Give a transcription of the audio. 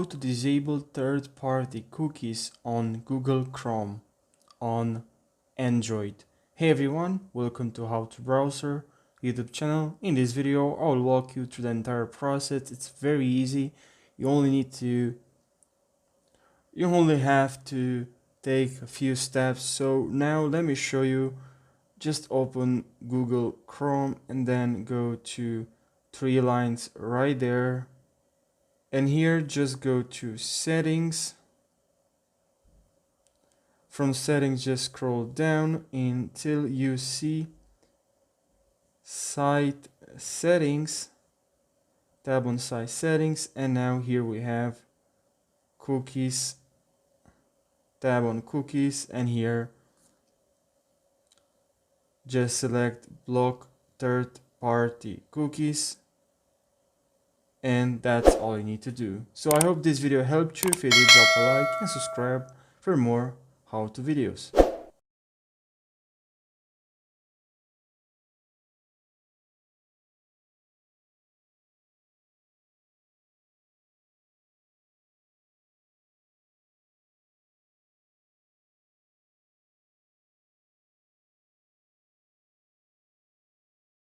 to disable third-party cookies on Google Chrome on Android. Hey everyone, welcome to HowToBrowser YouTube channel. In this video, I will walk you through the entire process. It's very easy. You only have to take a few steps. So now let me show you. Just open Google Chrome and then go to three lines right there. And here just go to settings. From settings just scroll down until you see site settings. Tab on site settings, and now here we have cookies. Tab on cookies, and here just select block third-party cookies, and that's all you need to do. So I hope this video helped you. If it did, drop a like and subscribe for more how to videos.